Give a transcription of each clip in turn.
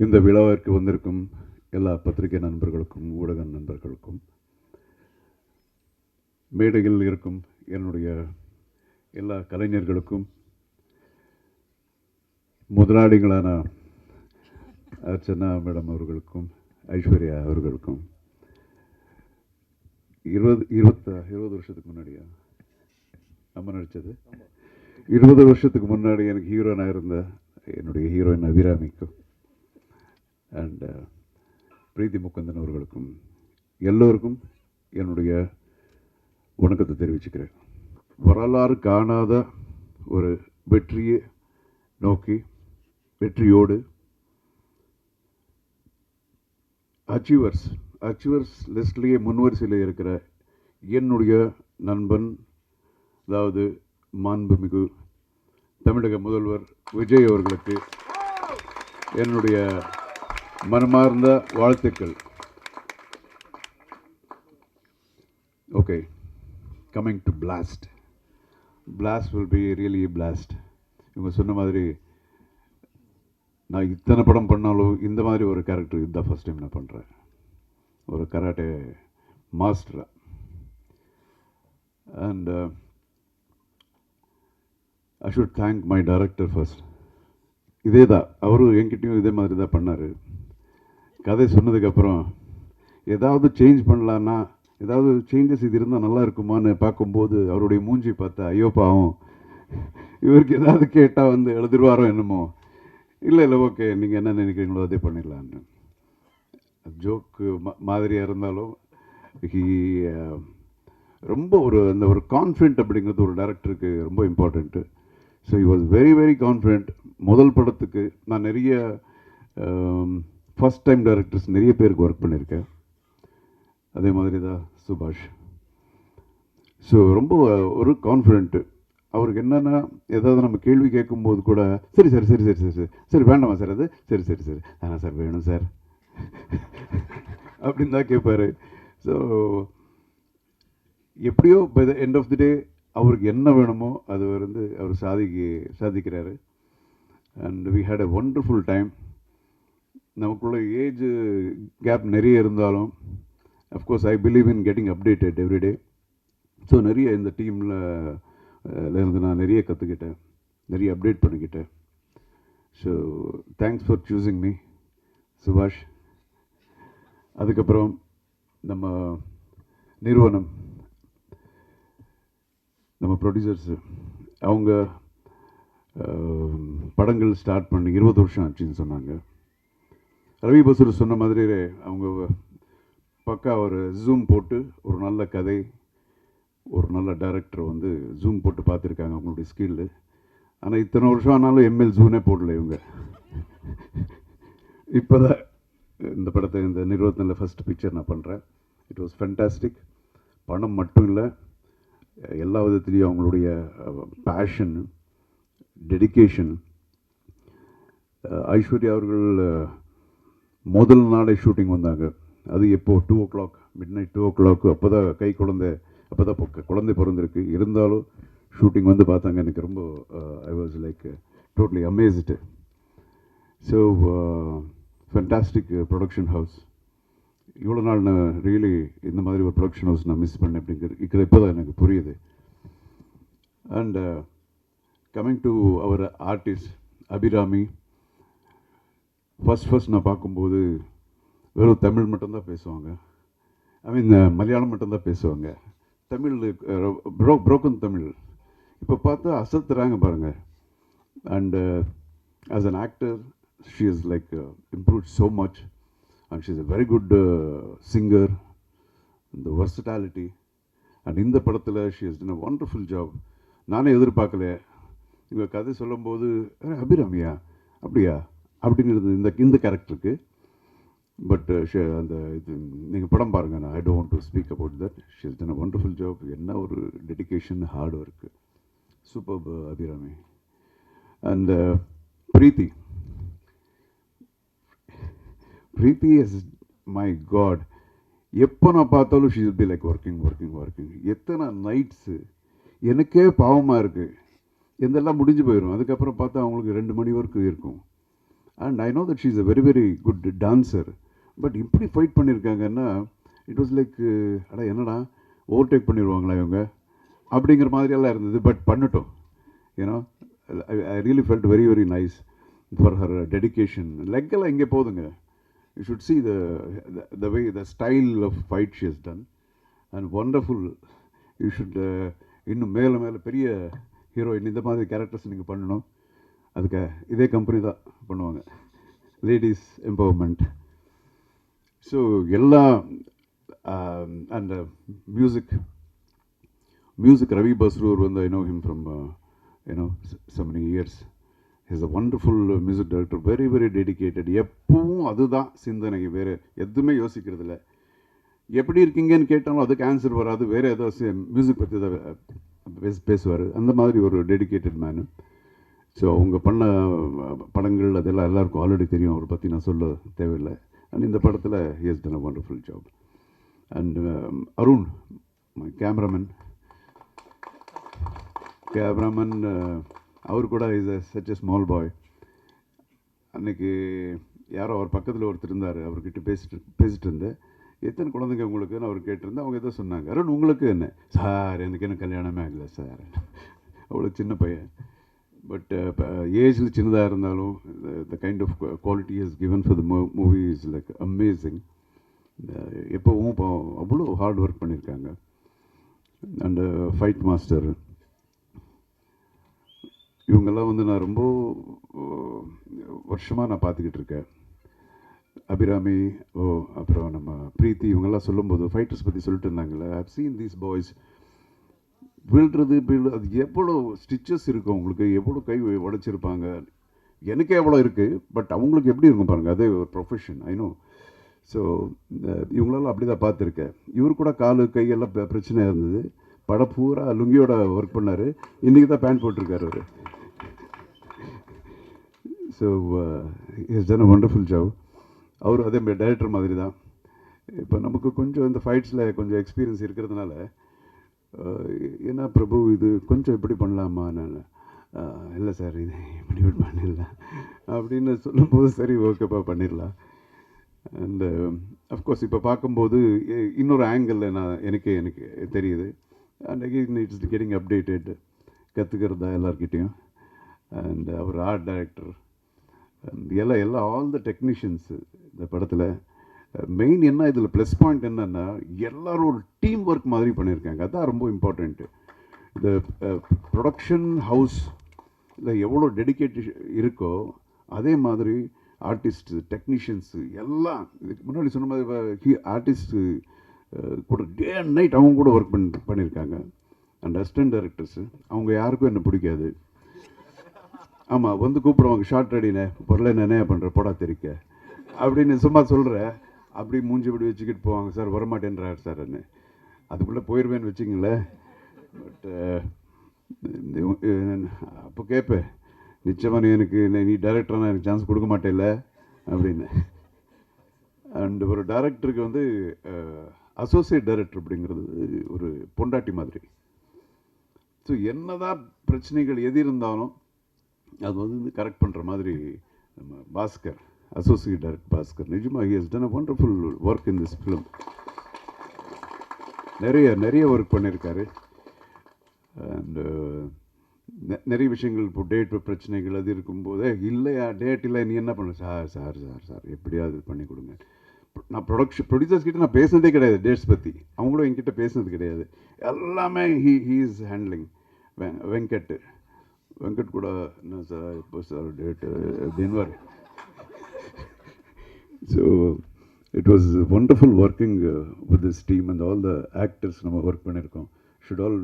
இந்த விழாவிற்கு வந்திருக்கும் எல்லா பத்திரிகை நண்பர்களுக்கும் ஊடக நண்பர்களுக்கும் மேடையில் இருக்கும் என்னுடைய எல்லா கலைஞர்களுக்கும் முதலாளிகளான அர்ச்சனா மேடம் அவர்களுக்கும் ஐஸ்வர்யா அவர்களுக்கும் 20 வருஷத்துக்கு முன்னாடியா நம்ம நடித்தது 20 வருஷத்துக்கு முன்னாடி எனக்கு ஹீரோனாக இருந்த என்னுடைய ஹீரோயின் அபிராமிக்கும் அண்ட் பிரீத்தி முகுந்தன் அவர்களுக்கும் எல்லோருக்கும் என்னுடைய வணக்கத்தை தெரிவிச்சுக்கிறேன். வரலாறு காணாத ஒரு வெற்றியை நோக்கி வெற்றியோடு அச்சீவர்ஸ் லிஸ்ட்லேயே முன்வரிசையில் இருக்கிற என்னுடைய நண்பன், அதாவது மாண்புமிகு தமிழக முதல்வர் விஜய் அவர்களுக்கு என்னுடைய மனமார்ந்த வாழ்த்துக்கள். Okay, coming to blast will be really blast. இவங்க சொன்ன மாதிரி நான் இத்தனை படம் பண்ணாலும் இந்த மாதிரி ஒரு கேரக்டர் இதுதான் ஃபஸ்ட் டைம் நான் பண்ணுறேன். ஒரு கராட்டே மாஸ்டராக. And I should thank my director first. இதே தான் அவரும் என்கிட்டையும் இதே மாதிரி தான் பண்ணார். கதை சொன்னதுக்கப்புறம் ஏதாவது சேஞ்ச் பண்ணலான்னா, ஏதாவது சேஞ்சஸ் இது இருந்தால் நல்லா இருக்குமான்னு பார்க்கும்போது அவருடைய மூஞ்சி பார்த்தா ஐயோ பாவம், இவருக்கு ஏதாவது கேட்டால் வந்து எழுதிடுவாரோ என்னமோ. இல்லை ஓகே, நீங்கள் என்ன நினைக்கிறீங்களோ அதே பண்ணிடலான்னு. ஜோக்கு மாதிரியாக இருந்தாலும் ரொம்ப அந்த ஒரு கான்ஃபிடென்ட் அப்படிங்கிறது ஒரு டைரக்டருக்கு ரொம்ப important. So he was very very confident. முதல் படத்துக்கு நான் நிறைய ஃபஸ்ட் டைம் டைரக்டர்ஸ் நிறைய பேருக்கு ஒர்க் பண்ணியிருக்கேன். அதே மாதிரி தான் சுபாஷ். ஸோ ரொம்ப ஒரு கான்ஃபிடென்ட்டு. அவருக்கு என்னென்னா, ஏதாவது நம்ம கேள்வி கேட்கும்போது கூட சரி சார் சரி சரி சரி சரி சரி வேண்டாமா சார் அது சரி சரி சரி ஆனால் சார் வேணும் சார் அப்படின்னு தான் கேட்பார். ஸோ எப்படியோ by the end of the day அவருக்கு என்ன வேணுமோ அது வந்து அவர் சாதிக்கிறாரு. And we had a wonderful time. நமக்குள்ள ஏஜ் கேப் நிறைய இருந்தாலும் of course I believe in getting updated everyday. So நிறைய இந்த டீமில் இருந்து நான் நிறைய கற்றுக்கிட்டேன், நிறைய அப்டேட் பண்ணிக்கிட்டேன். So thanks for choosing me சுபாஷ். அதுக்கப்புறம் நம்ம நிறுவனம், நம்ம ப்ரொடியூசர்ஸு, அவங்க படங்கள் ஸ்டார்ட் பண்ணி 20 வருஷம் ஆச்சுன்னு சொன்னாங்க. ரவி பசூர் சொன்ன மாதிரி அவங்க பக்கா ஒரு ஜூம் போட்டு ஒரு நல்ல கதை, ஒரு நல்ல டைரக்டர் வந்து ஜூம் போட்டு பார்த்துருக்காங்க அவங்களுடைய ஸ்கில்லு. ஆனால் இத்தனை வருஷம் ஆனாலும் எம்எல் ஜூனே போடல இவங்க. இப்போ தான் இந்த படத்தை, இந்த நிறுவனத்தில் ஃபஸ்ட் பிக்சர் நான் பண்ணுறேன். It was fantastic. பணம் மட்டும் இல்லை, எல்லா விதத்துலேயும் அவங்களுடைய பேஷன், டெடிக்கேஷன். ஐஸ்வர்யா அவர்கள் முதல் நாளே ஷூட்டிங் வந்தாங்க. அது எப்போது 2 o'clock, midnight 2 o'clock. அப்போ தான் குழந்தை பிறந்திருக்கு. இருந்தாலும் ஷூட்டிங் வந்து பார்த்தாங்க. எனக்கு ரொம்ப I was like totally amazed. So fantastic production house. இவ்வளோ நாள் நான் ரியலி இந்த மாதிரி ஒரு ப்ரொடக்ஷன் ஹவுஸ் நான் மிஸ் பண்ணேன் அப்படிங்கிறது இப்போ தான் எனக்கு புரியுது. And coming to our artist Abhirami, first நான் பார்க்கும்போது வெறும் தமிழ் மட்டும்தான் பேசுவாங்க. ஐ மீன் மலையாளம் மட்டும்தான் பேசுவாங்க. தமிழ் புரோக்கன் தமிழ். இப்போ பார்த்தா அசத்துறாங்க பாருங்கள். And as an actor she is like improved so much. And she is a very good singer. இந்த வர்சட்டாலிட்டி. அண்ட் இந்த படத்தில் she is done a wonderful job. நானே எதிர்பார்க்கல. இவங்க கதை சொல்லும்போது அபிராமியா அப்படியா அப்படின்னு இருந்தது இந்த கேரக்டருக்கு. பட் அந்த இது நீங்கள் படம் பாருங்கள். நான் I don't want to speak about that. She is done a wonderful job. என்ன ஒரு dedication, hard work. Super Abhirami. And Preethi is my God. எப்போ நான் பார்த்தாலும் she will be like working. எத்தனை நைட்ஸு எனக்கே பாவமாக இருக்குது. இதெல்லாம் முடிஞ்சு போயிடும். அதுக்கப்புறம் பார்த்தா அவங்களுக்கு 2 மணி வரைக்கும் இருக்கும். And I know that she is a very very good dancer. But இப்படி ஃபைட் பண்ணியிருக்காங்கன்னா இட் வாஸ் லைக் அடா என்னடா ஓவர்டேக் பண்ணிடுவாங்களா இவங்க அப்படிங்கிற மாதிரியெல்லாம் இருந்தது. பட் பண்ணட்டும், ஏன்னா I really felt very very nice for her dedication. லெக்கெல்லாம் இங்கே போதுங்க. You should see the way the style of fight she has done and wonderful. You should இன்னும் மேலே மேலே பெரிய ஹீரோயின் இந்த மாதிரி கேரக்டர்ஸ் நீங்கள் பண்ணணும். அதுக்கு இதே கம்பெனி தான் பண்ணுவாங்க, லேடிஸ் எம்பவர்மெண்ட். ஸோ எல்லாம் அண்ட் மியூசிக் ரவி பஸ்ரூர் வந்து I know him from so many years. He is a wonderful music director, very very dedicated. எப்பவும் அதுதான் சிந்தனை, வேறு எதுவுமே யோசிக்கிறதில்ல. எப்படி இருக்கீங்கன்னு கேட்டாலும் அதுக்கு ஆன்சர் வராது, வேறு ஏதோ மியூசிக் பற்றி தான் பேசுவார். அந்த மாதிரி ஒரு டெடிக்கேட்டட் மேனு. ஸோ அவங்க பண்ண படங்கள் அதெல்லாம் எல்லாருக்கும் ஆல்ரெடி தெரியும், அவரை பற்றி நான் சொல்ல தேவையில்லை. அண்ட் இந்த படத்தில் he has done a wonderful job. And Arun, my cameraman, அவர் கூட is such a small boy. அன்றைக்கி யாரோ அவர் பக்கத்தில் ஒருத்தர் இருந்தார், அவர்கிட்ட பேசிட்டு இருந்தேன். எத்தனை குழந்தைங்க உங்களுக்குன்னு அவர் கேட்டிருந்தேன். அவங்க எதோ சொன்னாங்க, அருண் உங்களுக்கு என்ன சார், எனக்கு என்ன கல்யாணமே ஆகலை சார். அவ்வளோ சின்ன பையன். பட் ஏஜில் சின்னதாக இருந்தாலும் the kind of quality is given for the movie is like amazing. எப்போவும் அவ்வளோ ஹார்ட் ஒர்க் பண்ணியிருக்காங்க. அண்டு ஃபைட் மாஸ்டர் இவங்கெல்லாம் வந்து நான் ரொம்ப வருஷமாக நான் பார்த்துக்கிட்டு இருக்கேன். அபிராமி, அப்புறம் நம்ம பிரீத்தி, இவங்கெல்லாம் சொல்லும்போது ஃபைட்டர்ஸ் பற்றி சொல்லிட்டு இருந்தாங்களே, I have seen these boys விழுறது அது எவ்வளோ ஸ்டிச்சஸ் இருக்கும் அவங்களுக்கு, எவ்வளோ கை உடைச்சிருப்பாங்க. எனக்கே எவ்வளோ இருக்குது, பட் அவங்களுக்கு எப்படி இருக்கும் பாருங்கள், அதே ஒரு ப்ரொஃபஷன் ஐ நோ. ஸோ இவங்களெல்லாம் அப்படி தான் பார்த்துருக்கேன். இவர் கூட காலு கையெல்லாம் பிரச்சனையாக இருந்தது. படம் பூரா லுங்கியோட ஒர்க் பண்ணார். இன்றைக்கி தான் பேண்ட் போட்டிருக்காரு அவர். So is done a wonderful job. அவர் அதே மாதிரி டைரக்டர் மாதிரி தான். இப்போ நமக்கு கொஞ்சம் இந்த ஃபைட்ஸில் கொஞ்சம் எக்ஸ்பீரியன்ஸ் இருக்கிறதுனால, ஏன்னா பிரபு இது கொஞ்சம் எப்படி பண்ணலாமா, நான் இல்லை சார் இது இப்படி பண்ணிடலாம் அப்படின்னு சொல்லும்போது சரி ஓகேப்பா பண்ணிடலாம். அண்டு அஃப்கோர்ஸ் இப்போ பார்க்கும்போது இன்னொரு ஆங்கிளில் எனக்கு தெரியுது. And again it's getting updated, கற்றுக்கிறதா எல்லார்கிட்டையும். அண்ட் அவர் ஆர்ட் டைரக்டர் எல்லாம் ஆல் த டெக்னீஷியன்ஸு இந்த படத்தில் மெயின் என்ன இதில் ப்ளஸ் பாயிண்ட் என்னென்னா எல்லோரும் ஒரு டீம் ஒர்க் மாதிரி பண்ணியிருக்காங்க. அதுதான் ரொம்ப இம்பார்ட்டண்ட்டு. இந்த ப்ரொடக்ஷன் ஹவுஸ் இல்லை எவ்வளோ டெடிக்கேட்டட் இருக்கோ அதே மாதிரி ஆர்டிஸ்ட்டு, டெக்னீஷியன்ஸு எல்லாம் இதுக்கு முன்னாடி சொன்ன மாதிரி ஆர்டிஸ்ட்டு கூட டே அண்ட் நைட் அவங்க கூட ஒர்க் பண்ணியிருக்காங்க. அண்ட் அசிஸ்டன்ட் டைரக்டர்ஸு அவங்க யாருக்கும் என்ன பிடிக்காது. ஆமாம், வந்து கூப்பிடுவாங்க, ஷார்ட் ரெடினே பொருளை என்ன பண்ணுற போடா தெரிக்க அப்படின்னு சும்மா சொல்கிறேன். அப்படி மூஞ்சி இப்படி வச்சுக்கிட்டு போவாங்க, சார் வரமாட்டேன்றார் சார் என்ன. அதுக்குள்ளே போயிடுவேன்னு வச்சுங்களேன். பட் அப்போ கேட்பேன், நிச்சயமாக எனக்கு நீ டைரக்டரான எனக்கு சான்ஸ் கொடுக்க மாட்டேல்ல அப்படின்னு. அண்ட் ஒரு டைரக்டருக்கு வந்து அசோசியேட் டைரக்டர் அப்படிங்கிறது ஒரு பொண்டாட்டி மாதிரி. ஸோ என்னதான் பிரச்சனைகள் எது இருந்தாலும் அது வந்து கரெக்ட் பண்ணுற மாதிரி நம்ம பாஸ்கர், அசோசியேட் டைரக்டர் பாஸ்கர், நிஜமாக he has done a wonderful work in this film. நிறைய ஒர்க் பண்ணியிருக்காரு. அண்டு நிறைய விஷயங்கள் இப்போ டேட் பிரச்சனைகள் அது இருக்கும்போதே, இல்லையா டேட் இல்லை நீ என்ன பண்ண சார் சார் சார் சார் எப்படியாவது பண்ணி கொடுங்க. நான் ப்ரொடியூசர்ஸ் கிட்ட நான் பேசுனதே கிடையாது டேட்ஸ் பற்றி, அவங்களும் என்கிட்ட பேசுனது கிடையாது. எல்லாமே ஹீ இஸ் ஹேண்ட்லிங். வெங்கட் கூட என்ன சார் இப்போ சார் டேட்டு அப்படின்வார். So it was wonderful working with this team and all the actors நம்ம ஒர்க் பண்ணியிருக்கோம். ஷுட் ஆல்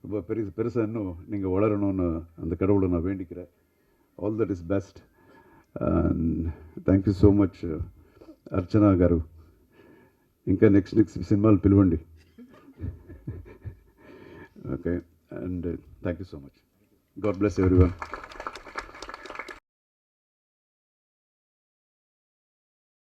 ரொம்ப பெருசாக இன்னும் நீங்கள் வளரணும்னு அந்த கடவுளை நான் வேண்டிக்கிறேன். All that is best. And thank you so much Archana garu. ఇంకా నెక్స్ట్ సినిమాలు పిలవండి. Okay, and thank you so much. God bless everyone.